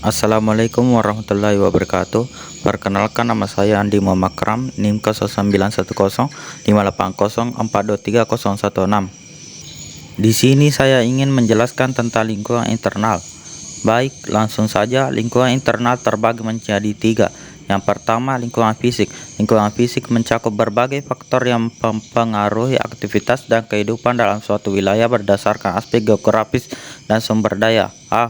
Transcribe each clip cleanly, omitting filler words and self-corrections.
Assalamualaikum warahmatullahi wabarakatuh. Perkenalkan, nama saya Andi Muhammad Kram, NIM 09105804230116. Di sini saya ingin menjelaskan tentang lingkungan internal. Baik, langsung saja. Lingkungan internal terbagi menjadi tiga. Yang pertama, lingkungan fisik. Lingkungan fisik mencakup berbagai faktor yang mempengaruhi aktivitas dan kehidupan dalam suatu wilayah berdasarkan aspek geografis dan sumber daya.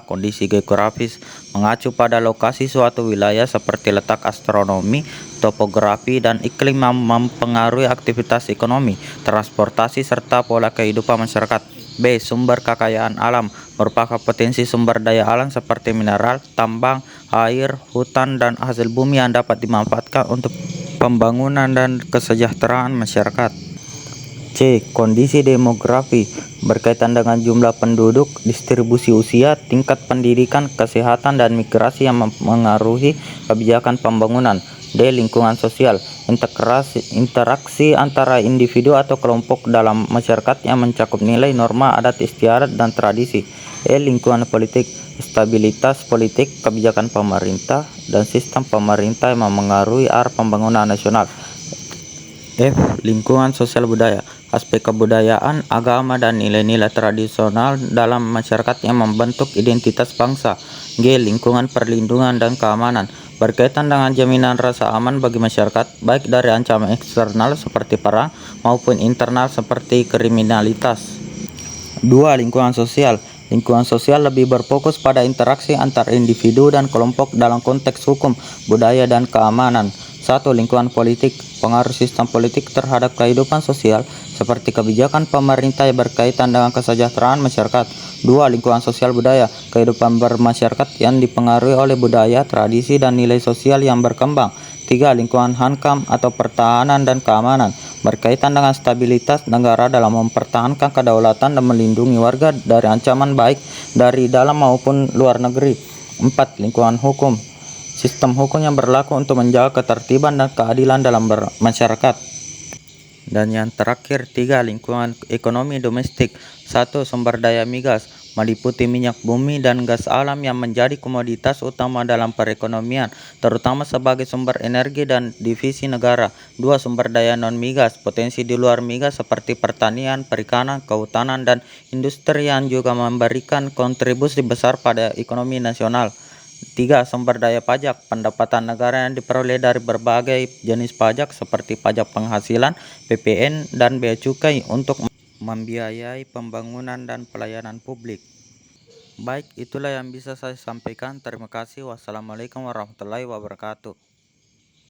Kondisi geografis mengacu pada lokasi suatu wilayah seperti letak astronomi, topografi, dan iklim yang mempengaruhi aktivitas ekonomi, transportasi, serta pola kehidupan masyarakat. B. Sumber kekayaan alam merupakan potensi sumber daya alam seperti mineral, tambang, air, hutan, dan hasil bumi yang dapat dimanfaatkan untuk pembangunan dan kesejahteraan masyarakat. C. Kondisi demografi berkaitan dengan jumlah penduduk, distribusi usia, tingkat pendidikan, kesehatan, dan migrasi yang mempengaruhi kebijakan pembangunan. D. Lingkungan sosial, interaksi antara individu atau kelompok dalam masyarakat yang mencakup nilai, norma, adat istiadat, dan tradisi. E. Lingkungan politik, stabilitas politik, kebijakan pemerintah, dan sistem pemerintah yang memengaruhi arah pembangunan nasional. F. Lingkungan sosial budaya, aspek kebudayaan, agama, dan nilai-nilai tradisional dalam masyarakat yang membentuk identitas bangsa. G. Lingkungan perlindungan dan keamanan, berkaitan dengan jaminan rasa aman bagi masyarakat, baik dari ancaman eksternal seperti perang maupun internal seperti kriminalitas. 2. Lingkungan sosial. Lingkungan sosial lebih berfokus pada interaksi antar individu dan kelompok dalam konteks hukum, budaya, dan keamanan. 1. Lingkungan politik, pengaruh sistem politik terhadap kehidupan sosial seperti kebijakan pemerintah yang berkaitan dengan kesejahteraan masyarakat. 2. Lingkungan sosial budaya, kehidupan bermasyarakat yang dipengaruhi oleh budaya, tradisi, dan nilai sosial yang berkembang. 3. Lingkungan hankam atau pertahanan dan keamanan, berkaitan dengan stabilitas negara dalam mempertahankan kedaulatan dan melindungi warga dari ancaman baik dari dalam maupun luar negeri. 4. Lingkungan hukum, sistem hukum yang berlaku untuk menjaga ketertiban dan keadilan dalam masyarakat. Dan yang terakhir, 3. Lingkungan ekonomi domestik. 1. Sumber daya migas, meliputi minyak bumi dan gas alam yang menjadi komoditas utama dalam perekonomian, terutama sebagai sumber energi dan divisi negara. 2. Sumber daya non-migas, potensi di luar migas seperti pertanian, perikanan, kehutanan, dan industri yang juga memberikan kontribusi besar pada ekonomi nasional. 3. Sumber daya pajak, pendapatan negara yang diperoleh dari berbagai jenis pajak seperti pajak penghasilan, PPN, dan bea cukai untuk membiayai pembangunan dan pelayanan publik. Baik, itulah yang bisa saya sampaikan. Terima kasih. Wassalamualaikum warahmatullahi wabarakatuh.